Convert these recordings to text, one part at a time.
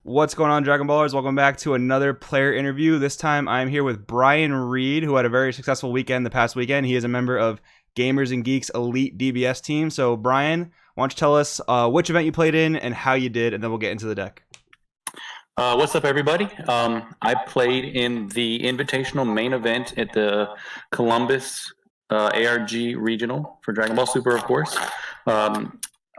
What's going on, Dragon Ballers? Welcome back to another player interview. This time I'm here with Brian Reed, who had a very successful weekend the past weekend. He is a member of Gamers and Geeks Elite DBS team. So, Brian, why don't you tell us which event you played in and how you did, and then we'll get into the deck. What's up, everybody? I played in the Invitational main event at the Columbus ARG Regional for Dragon Ball Super, of course.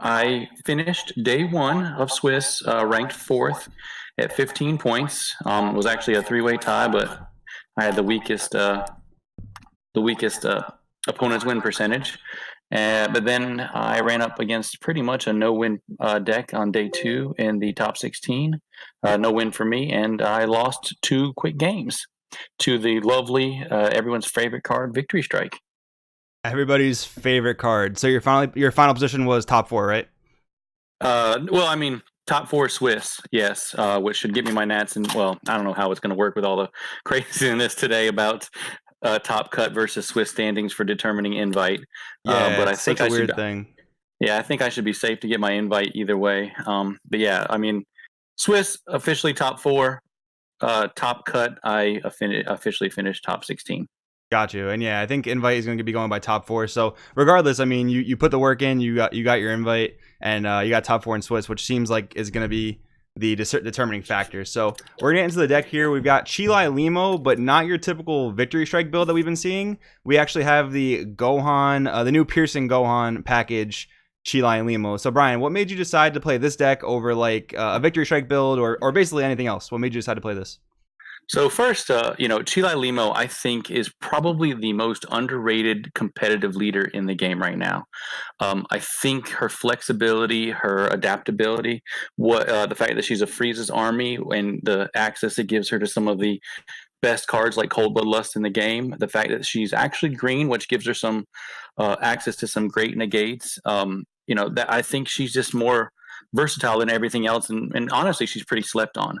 I finished day one of Swiss, ranked fourth at 15 points. It was actually a three-way tie, but I had the weakest opponent's win percentage. But then I ran up against pretty much a no-win deck on day two in the top 16. No win for me, and I lost two quick games to the lovely, everyone's favorite card, Victory Strike. Everybody's favorite card. So your final position was top four, right? Well, I mean, top four Swiss, yes, which should get me my Nats. And well, I don't know how it's going to work with all the craziness today about top cut versus Swiss standings for determining invite. Yeah, but I it's think such a I weird should. thing. Yeah, I think I should be safe to get my invite either way. But yeah, I mean, Swiss officially top four. Top cut, I officially finished top 16. Got you. And yeah, I think invite is going to be going by top four. So regardless, I mean, you put the work in, you got your invite, and you got top four in Swiss, which seems like is going to be the determining factor. So we're gonna get into the deck here. We've got Cheelai Limo, but not your typical Victory Strike build that we've been seeing. We actually have the Gohan, the new Piercing Gohan package, Cheelai Limo. So Brian, what made you decide to play this deck over like a Victory Strike build or basically anything else? What made you decide to play this? So first, Cheelai Limo, I think, is probably the most underrated competitive leader in the game right now. I think her flexibility, her adaptability, the fact that she's a Frieza's army and the access it gives her to some of the best cards like Cold Bloodlust in the game, the fact that she's actually green, which gives her some access to some great negates. That I think she's just more versatile than everything else, and honestly, she's pretty slept on.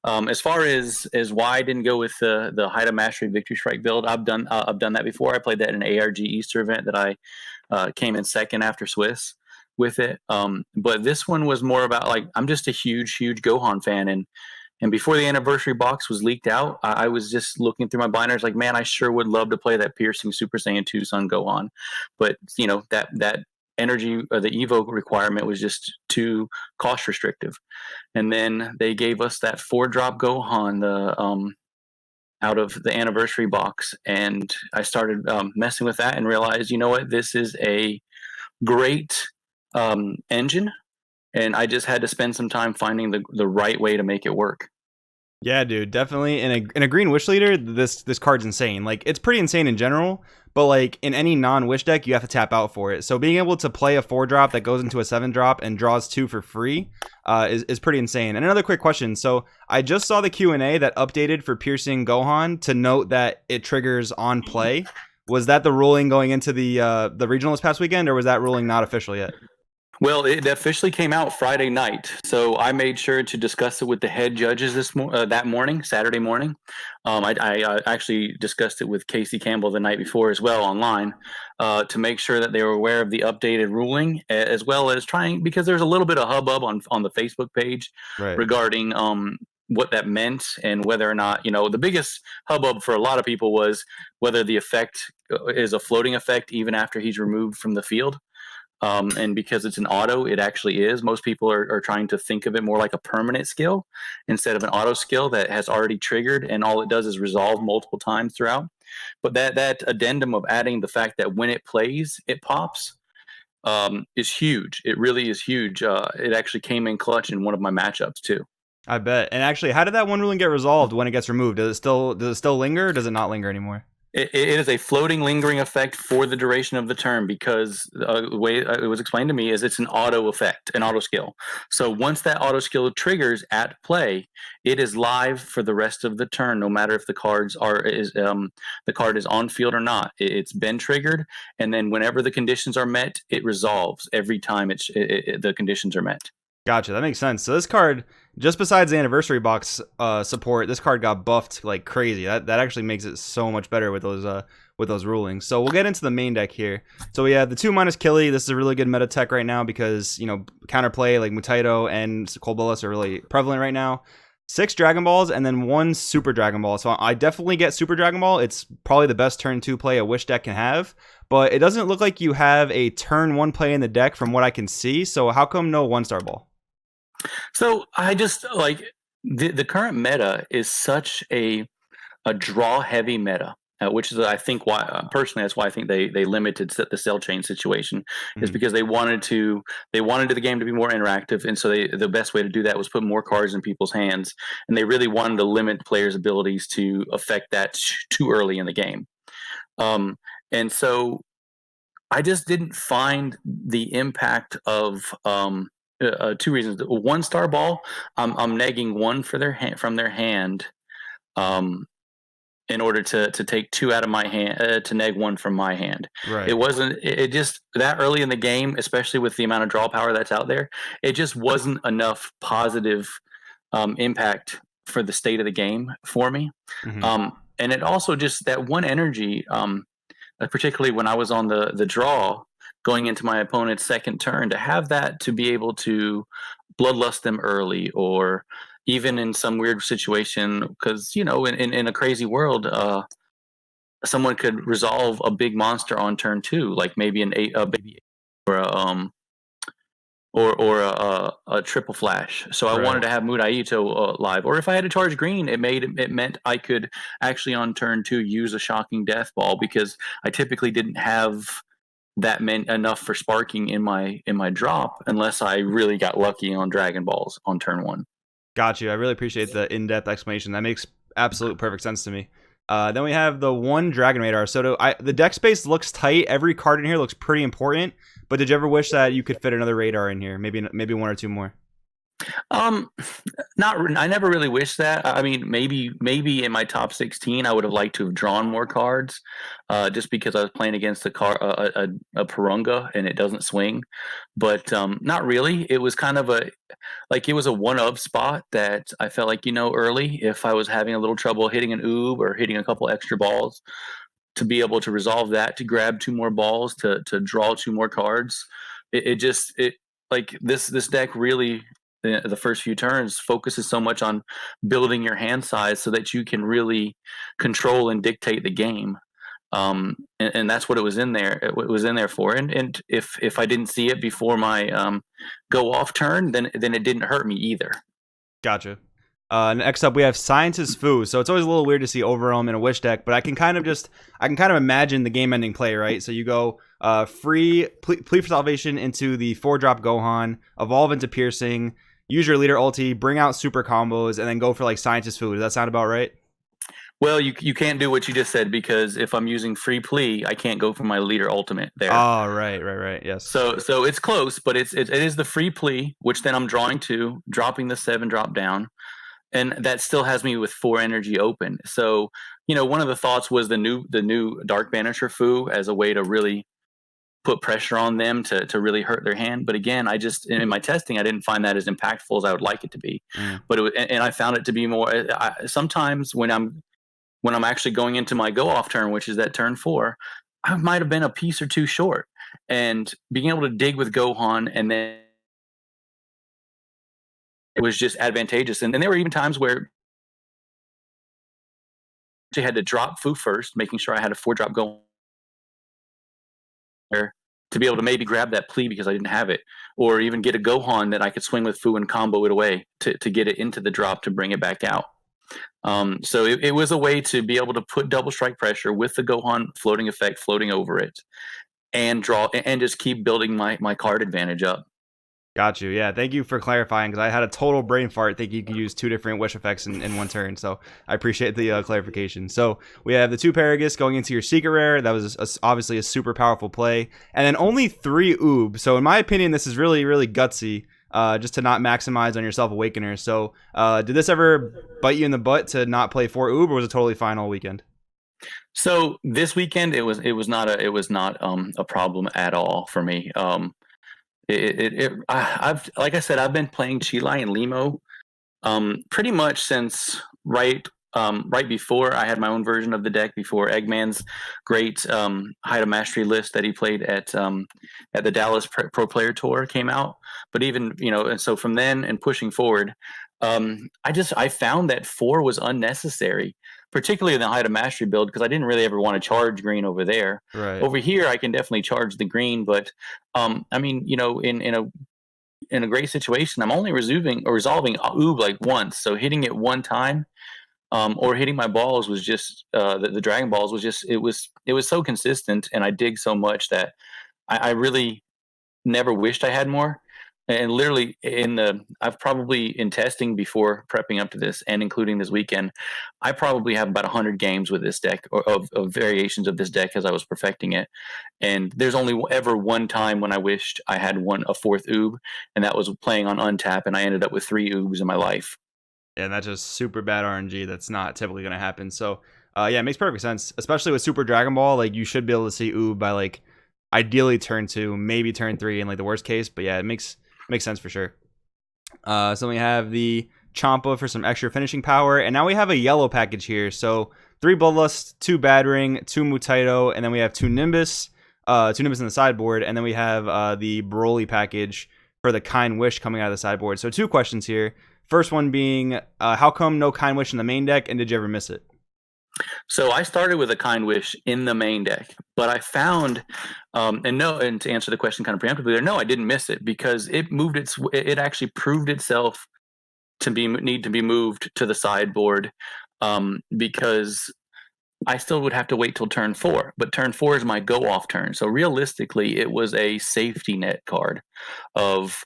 As far as why I didn't go with the Height of Mastery Victory Strike build, I've done that before. I played that in an ARG Easter event that I came in second after Swiss with it. But this one was more about like I'm just a huge Gohan fan, and before the anniversary box was leaked out, I was just looking through my binders like, man, I sure would love to play that Piercing Super Saiyan 2 Son Gohan, but that energy or the evo requirement was just too cost restrictive. And then they gave us that 4-drop Gohan out of the anniversary box, and I started messing with that and realized, you know what, this is a great engine, and I just had to spend some time finding the right way to make it work. Yeah, dude, definitely. In a green wish leader, this card's insane. Like, it's pretty insane in general, but like in any non-wish deck, you have to tap out for it. So being able to play a 4-drop that goes into a 7-drop and draws 2 for free is pretty insane. And another quick question. So I just saw the Q&A that updated for Piercing Gohan to note that it triggers on play. Was that the ruling going into the regional this past weekend, or was that ruling not official yet? Well, it officially came out Friday night, so I made sure to discuss it with the head judges that morning, Saturday morning. I actually discussed it with Casey Campbell the night before as well online to make sure that they were aware of the updated ruling, as well as trying, because there's a little bit of hubbub on the Facebook page regarding what that meant and whether or not, the biggest hubbub for a lot of people was whether the effect is a floating effect even after he's removed from the field. And because it's an auto, it actually is. Most people are trying to think of it more like a permanent skill instead of an auto skill that has already triggered, and all it does is resolve multiple times throughout. But that addendum of adding the fact that when it plays, it pops is huge. It really is huge. It actually came in clutch in one of my matchups too. I bet. And actually, how did that one ruling get resolved when it gets removed? Does it still linger, or does it not linger anymore? It is a floating, lingering effect for the duration of the turn, because the way it was explained to me is it's an auto effect, an auto skill. So once that auto skill triggers at play, it is live for the rest of the turn, no matter if the card is on field or not. It's been triggered, and then whenever the conditions are met, it resolves every time the conditions are met. Gotcha. That makes sense. So this card just besides the anniversary box support, this card got buffed like crazy. That actually makes it so much better with those rulings. So we'll get into the main deck here. So we have the 2- Killy. This is a really good meta tech right now because, you know, counterplay like Mutaito and Cold Bolus are really prevalent right now. 6 Dragon Balls and then 1 Super Dragon Ball. So I definitely get Super Dragon Ball. It's probably the best turn 2 play a Wish deck can have. But it doesn't look like you have a turn 1 play in the deck from what I can see. So how come no 1-star ball? So I just like the current meta is such a draw heavy meta, which is I think why personally that's why I think they limited the cell chain situation is because they wanted the game to be more interactive, and so the best way to do that was put more cards in people's hands, and they really wanted to limit players' abilities to affect that too early in the game, and so I just didn't find the impact of 2 reasons. 1-star ball, I'm negging 1 for from their hand, in order to take 2 out of my hand, to neg 1 from my hand. Right. It wasn't. It just that early in the game, especially with the amount of draw power that's out there, it just wasn't enough positive impact for the state of the game for me. And it also just that 1 energy. Particularly when I was on the draw going into my opponent's second turn, to have that to be able to bloodlust them early, or even in some weird situation, because you know in a crazy world, someone could resolve a big monster on turn 2, like maybe a baby or a triple flash. So I wanted to have Mudaito live, or if I had to charge green, it meant I could actually on turn 2 use a shocking death ball, because I typically didn't have that meant enough for sparking in my drop unless I really got lucky on Dragon Balls on turn 1. Got you. I really appreciate the in-depth explanation. That makes absolute perfect sense to me. Then we have the 1 Dragon Radar. So the deck space looks tight. Every card in here looks pretty important. But did you ever wish that you could fit another radar in here? Maybe 1 or 2 more. I never really wished that. I mean, maybe in my top 16, I would have liked to have drawn more cards, just because I was playing against a Purunga and it doesn't swing. But not really. It was kind of it was a one of spot that I felt like, early, if I was having a little trouble hitting an oob or hitting a couple extra balls, to be able to resolve that, to grab 2 more balls, to draw 2 more cards. This deck really, the first few turns, focuses so much on building your hand size so that you can really control and dictate the game. And that's what it was in there. It was in there for. And if I didn't see it before my go off turn, then it didn't hurt me either. Gotcha. Next up, we have Scientist Fu. So it's always a little weird to see Overwhelm in a Wish deck, but I can kind of imagine the game-ending play, right? So you go free Plea for Salvation into the 4-drop Gohan, evolve into Piercing, use your leader ulti, bring out super combos, and then go for like Scientist Fu. Does that sound about right? Well, you can't do what you just said, because if I'm using free plea, I can't go for my leader ultimate there. Oh, right, yes. So it's close, but it is the free plea, which then I'm drawing 2, dropping the 7 drop down, and that still has me with 4 energy open. So one of the thoughts was the new Dark Banisher Fu as a way to really put pressure on them to really hurt their hand. But again, I just, in my testing, I didn't find that as impactful as I would like it to be. But and I found it to be more. Sometimes when I'm actually going into my go off turn, which is that turn 4, I might have been a piece or 2 short, and being able to dig with Gohan, and then it was just advantageous. And there were even times where I had to drop Fu first, making sure I had a 4-drop Gohan to be able to maybe grab that plea because I didn't have it, or even get a Gohan that I could swing with Fu and combo it away to get it into the drop to bring it back out. So it was a way to be able to put double strike pressure with the Gohan floating effect floating over it, and draw and just keep building my card advantage up. Got you. Yeah, thank you for clarifying, because I had a total brain fart thinking you could use 2 different Wish effects in 1 turn. So I appreciate the clarification. So we have the 2 Paragus going into your Secret Rare. That was obviously a super powerful play. And then only 3 Oob. So in my opinion, this is really, really gutsy, just to not maximize on your Self Awakener. So did this ever bite you in the butt to not play 4 Oob, or was it totally fine all weekend? So this weekend, it was not a problem at all for me. I've like I said, I've been playing Cheelai and Limo pretty much since right before I had my own version of the deck, before Eggman's great Height of Mastery list that he played at the Dallas Pro Player Tour came out. But even, and so from then and pushing forward, I found that 4 was unnecessary, particularly in the Height of Mastery build, because I didn't really ever want to charge green over there. Right. Over here, I can definitely charge the green, but I mean, in a great situation, I'm only resolving oob like once. So hitting it one time, or hitting my balls was just the Dragon Balls was just it was so consistent, and I dig so much that I really never wished I had more. And literally I've probably in testing before prepping up to this and including this weekend, I probably have about 100 games with this deck or of variations of this deck as I was perfecting it. And there's only ever one time when I wished I had a 4th oob, and that was playing on untap, and I ended up with 3 oobs in my life. Yeah, and that's just super bad RNG. That's not typically going to happen. So, yeah, it makes perfect sense, especially with Super Dragon Ball. Like, you should be able to see oob by, like, ideally turn 2, maybe turn 3 in, like, the worst case. But, yeah, it makes sense for sure. So we have the Champa for some extra finishing power. And now we have a yellow package here. So 3 Bloodlust, 2 Bad Ring, 2 Mutaito, and then we have 2 Nimbus. 2 Nimbus in the sideboard. And then we have the Broly package for the Kind Wish coming out of the sideboard. So 2 questions here. First one being, how come no Kind Wish in the main deck, and did you ever miss it? So I started with a Kind Wish in the main deck, but I found, and to answer the question kind of preemptively, no, I didn't miss it, because it actually proved itself to need to be moved to the sideboard, because I still would have to wait till turn 4, but turn 4 is my go off turn. So realistically, it was a safety net card of,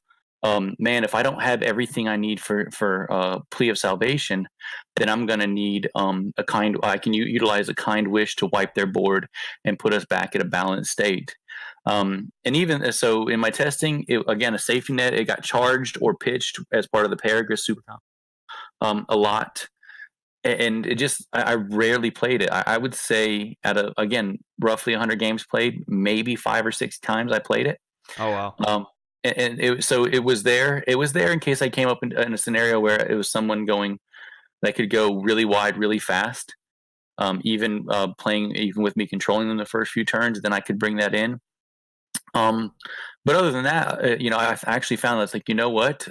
man, if I don't have everything I need for Plea of Salvation, then I'm gonna need I can utilize a Kind Wish to wipe their board and put us back at a balanced state. And even so, in my testing, again, a safety net, it got charged or pitched as part of the Paragus Super a lot. And it just, I rarely played it. I would say again, roughly 100 games played, maybe 5 or 6 times I played it. Oh, wow. And it was there. It was there in case I came up in a scenario where it was someone that could go really wide, really fast. Even playing, even with me controlling them the first few turns, then I could bring that in. But other than that, I've actually found that's like, you know what?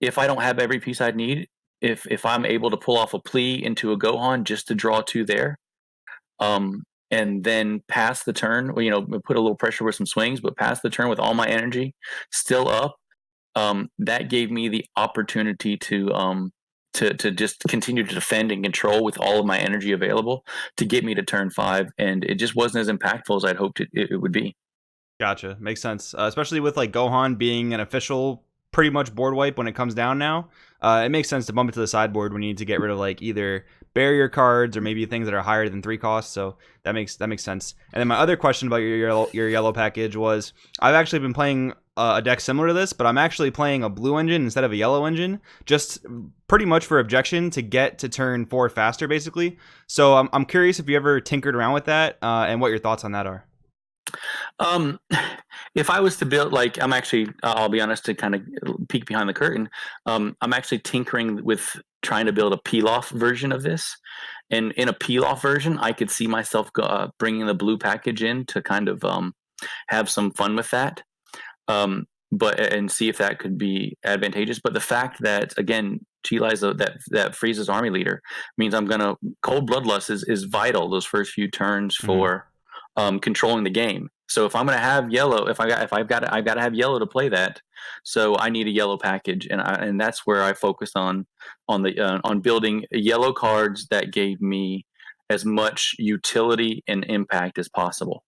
If I don't have every piece I'd need, if I'm able to pull off a Plea into a Gohan just to draw 2 there, and then pass the turn, put a little pressure with some swings, but pass the turn with all my energy still up, that gave me the opportunity to just continue to defend and control with all of my energy available to get me to turn 5, and it just wasn't as impactful as I'd hoped it would be. Gotcha. Makes sense. Especially with like Gohan being an official pretty much board wipe when it comes down now. It makes sense to bump it to the sideboard when you need to get rid of like either barrier cards or maybe things that are higher than 3 costs. So that makes sense. And then my other question about your yellow package was, I've actually been playing a deck similar to this, but I'm actually playing a blue engine instead of a yellow engine, just pretty much for objection to get to turn 4 faster, basically. So I'm curious if you ever tinkered around with that and what your thoughts on that are. If I was to build, like, I'll be honest, to kind of peek behind the curtain, I'm actually tinkering with trying to build a peel-off version of this. And in a peel-off version, I could see myself bringing the blue package in to kind of have some fun with that, and see if that could be advantageous. But the fact that, again, Cheelai's that freezes army leader means I'm going to Cold Bloodlust is vital those first few turns for controlling the game. So if I'm going to have yellow, I've got to have yellow to play that. So I need a yellow package, and that's where I focused on building yellow cards that gave me as much utility and impact as possible.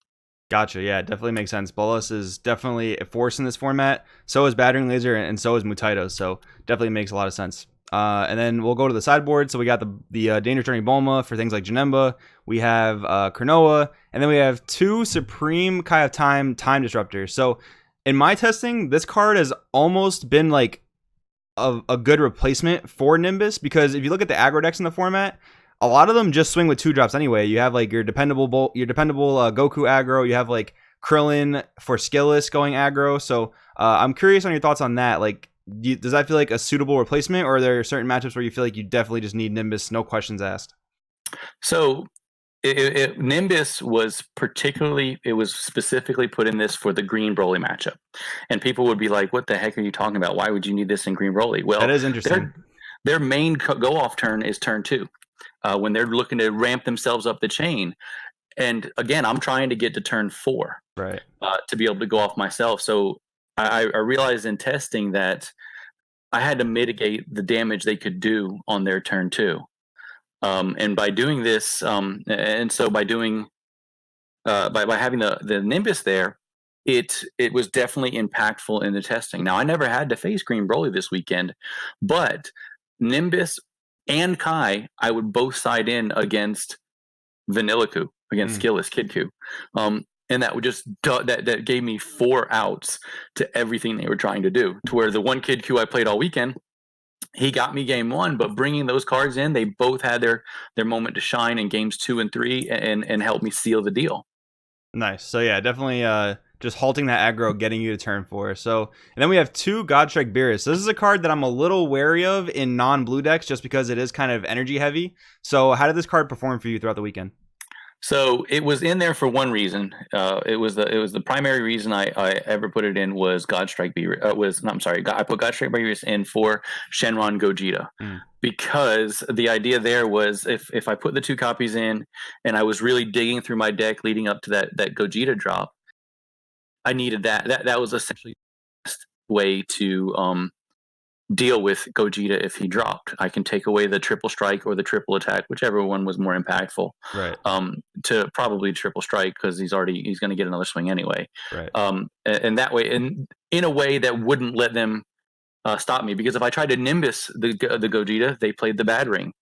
Gotcha. Yeah, it definitely makes sense. Bolas is definitely a force in this format. So is Battering Laser, and so is Mutaito. So definitely makes a lot of sense. And then we'll go to the sideboard. So we got the Dangerous Journey Bulma for things like Janemba. We have Cronoa, and then we have 2 Supreme Kai of Time Disruptors. So in my testing, this card has almost been like a good replacement for Nimbus, because if you look at the aggro decks in the format, a lot of them just swing with 2 drops anyway. You have like your dependable Goku aggro. You have like Krillin for Skillless going aggro. So I'm curious on your thoughts on that. Like, does that feel like a suitable replacement, or are there certain matchups where you feel like you definitely just need Nimbus, no questions asked? So Nimbus was specifically put in this for the Green Broly matchup, and people would be like, "What the heck are you talking about? Why would you need this in Green Broly?" That Well, is interesting. their main go off turn is turn 2, when they're looking to ramp themselves up the chain. And again, I'm trying to get to turn 4 Right. to be able to go off myself. So I realized in testing that I had to mitigate the damage they could do on their turn 2. And by doing this, and so by doing by having the Nimbus there, it was definitely impactful in the testing. Now I never had to face Green Broly this weekend, but Nimbus and Kai, I would both side in against Vanillaku, against Skillless Kid Ku. And that would just that gave me 4 outs to everything they were trying to do. To where the one Kid Ku I played all weekend, he got me game 1, but bringing those cards in, they both had their moment to shine in games 2 and 3, and helped me seal the deal. Nice. So yeah, definitely just halting that aggro, getting you to turn 4. So, and then we have 2 Strike Beerus. So this is a card that I'm a little wary of in non-blue decks just because it is kind of energy heavy. So how did this card perform for you throughout the weekend? So it was in there for one reason. It was the primary reason I ever put it in was Strike Beerus. I put Strike Beerus in for Shenron Gogeta. Because the idea there was if I put the 2 copies in and I was really digging through my deck leading up to that Gogeta drop, I needed that. That was essentially the best way to deal with Gogeta if he dropped. I can take away the triple strike or the triple attack, whichever one was more impactful. Right. To probably triple strike because he's going to get another swing anyway. Right. And that way, and in a way that wouldn't let them stop me, because if I tried to Nimbus the Gogeta, they played the bad ring,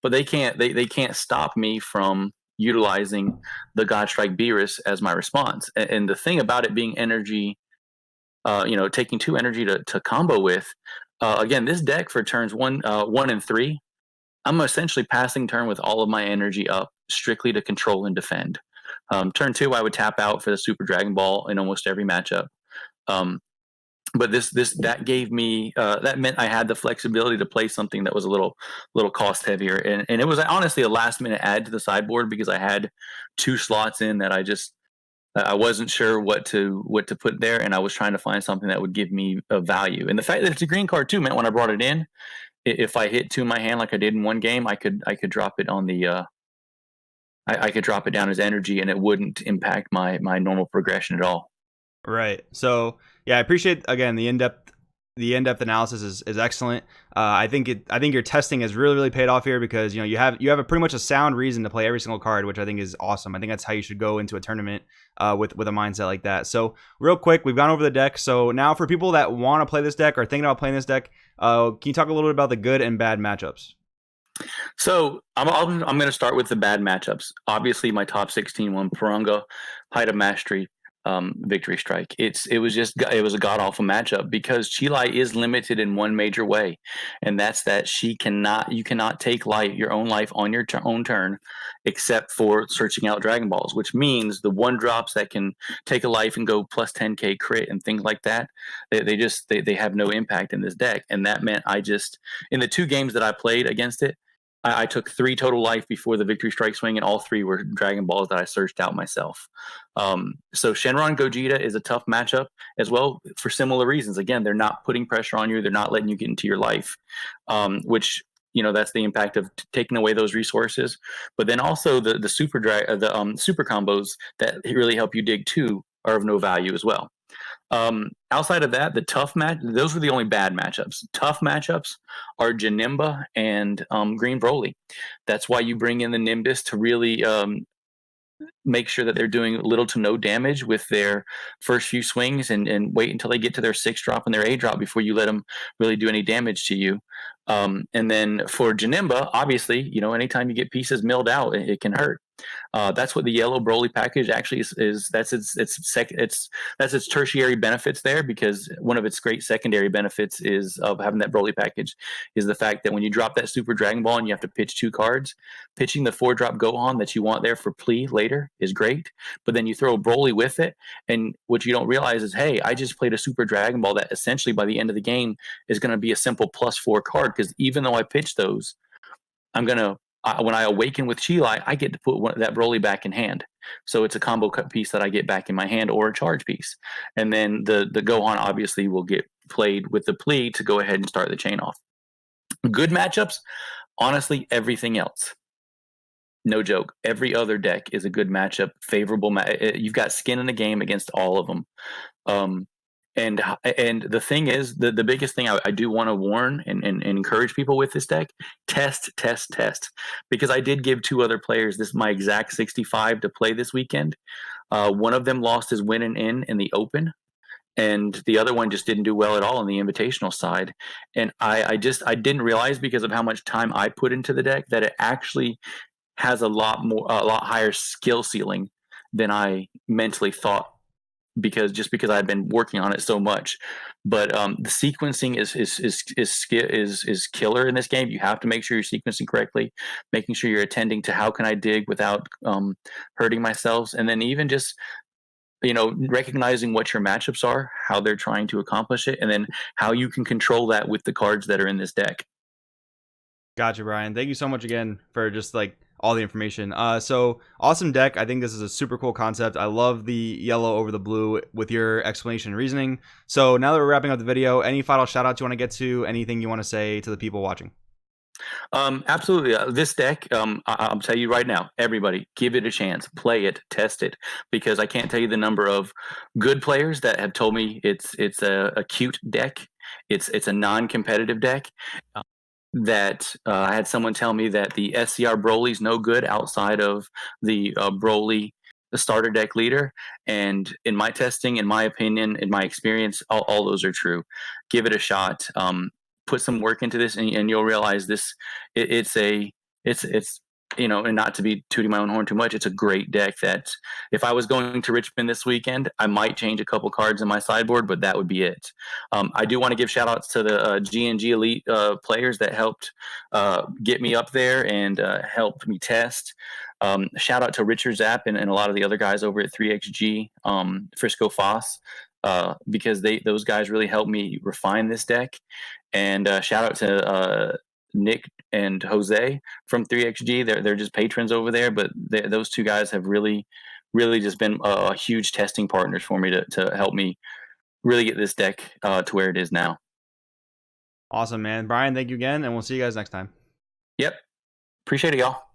but they can't stop me from utilizing the Strike Beerus as my response. And the thing about it being energy, taking 2 energy to combo with. Again, this deck for turns 1 and 3, I'm essentially passing turn with all of my energy up strictly to control and defend. Turn 2, I would tap out for the Super Dragon Ball in almost every matchup. But that gave me that meant I had the flexibility to play something that was a little cost heavier, and it was honestly a last minute add to the sideboard because I had 2 slots in that I wasn't sure what to put there, and I was trying to find something that would give me a value. And the fact that it's a green card too meant when I brought it in, if I hit 2 in my hand like I did in one game, I could drop it on the I could drop it down as energy, and it wouldn't impact my normal progression at all. Right. So yeah, I appreciate again the in-depth analysis is excellent. I think your testing has really paid off here because you have a pretty much a sound reason to play every single card, which I think is awesome. I think that's how you should go into a tournament with a mindset like that. So real quick, we've gone over the deck. So now for people that want to play this deck or thinking about playing this deck, can you talk a little bit about the good and bad matchups? So I'm going to start with the bad matchups. Obviously, my top 16 one, Purunga, Height of Mastery, Victory Strike. It was a god awful matchup because Cheelai is limited in one major way, and that's that you cannot take your own life on your own turn, except for searching out Dragon Balls, which means the 1-drops that can take a life and go plus 10k crit and things like that. They have no impact in this deck, and that meant in the 2 games that I played against it, I took 3 total life before the Victory Strike swing, and all 3 were Dragon Balls that I searched out myself. So Shenron Gogeta is a tough matchup as well for similar reasons. Again, they're not putting pressure on you. They're not letting you get into your life, which that's the impact of taking away those resources. But then also the super combos that really help you dig too are of no value as well. Outside of that, those were the only bad matchups. Tough matchups are Janemba and Green Broly. That's why you bring in the Nimbus to really make sure that they're doing little to no damage with their first few swings, and wait until they get to their 6-drop and their 8-drop before you let them really do any damage to you. And then for Janemba, obviously, anytime you get pieces milled out, it can hurt. That's what the yellow Broly package actually is. That's that's its tertiary benefits there, because one of its great secondary benefits is of having that Broly package is the fact that when you drop that Super Dragon Ball and you have to pitch 2 cards, pitching the 4-drop Gohan that you want there for plea later is great. But then you throw a Broly with it, and what you don't realize is, hey, I just played a Super Dragon Ball that essentially by the end of the game is going to be a simple +4 card, because even though I pitch those, I'm going to when I awaken with Cheelai, I get to put that Broly back in hand. So it's a combo cut piece that I get back in my hand, or a charge piece. And then the Gohan obviously will get played with the plea to go ahead and start the chain off. Good matchups, honestly, everything else. No joke. Every other deck is a good matchup, favorable. You've got skin in the game against all of them. Um, and the thing is, the biggest thing I do want to warn and encourage people with this deck: test, because I did give 2 other players this my exact 65 to play this weekend. One of them lost his win and in the open, and the other one just didn't do well at all on the invitational side. And I didn't realize, because of how much time I put into the deck, that it actually has a lot higher skill ceiling than I mentally thought, because I've been working on it so much. But the sequencing is killer in this game. You have to make sure you're sequencing correctly, making sure you're attending to how can I dig without hurting myself, and then even just recognizing what your matchups are, how they're trying to accomplish it, and then how you can control that with the cards that are in this deck. Gotcha, Brian. Thank you so much again for just like all the information. So awesome deck. I think this is a super cool concept. I love the yellow over the blue with your explanation and reasoning. So now that we're wrapping up the video, any final shout outs you want to get to? Anything you want to say to the people watching? Absolutely. This deck, I'll tell you right now, everybody, give it a chance, play it, test it, because I can't tell you the number of good players that have told me it's a cute deck, it's a non-competitive deck. That I had someone tell me that the SCR Broly's no good outside of the Broly, the starter deck leader. And in my testing, in my opinion, in my experience, all those are true. Give it a shot. Put some work into this, and you'll realize this. It's and not to be tooting my own horn too much, it's a great deck that if I was going to Richmond this weekend, I might change a couple cards in my sideboard, but that would be it. I do want to give shout outs to the GnG Elite players that helped get me up there and helped me test. Shout out to Richard Zapp and a lot of the other guys over at 3xG, Frisco Foss, because those guys really helped me refine this deck. And shout out to Nick and Jose from 3xG. They're just patrons over there, but those 2 guys have really just been huge testing partners for me to help me really get this deck to where it is now. Awesome, man. Brian, thank you again, and we'll see you guys next time. Yep. Appreciate it, y'all.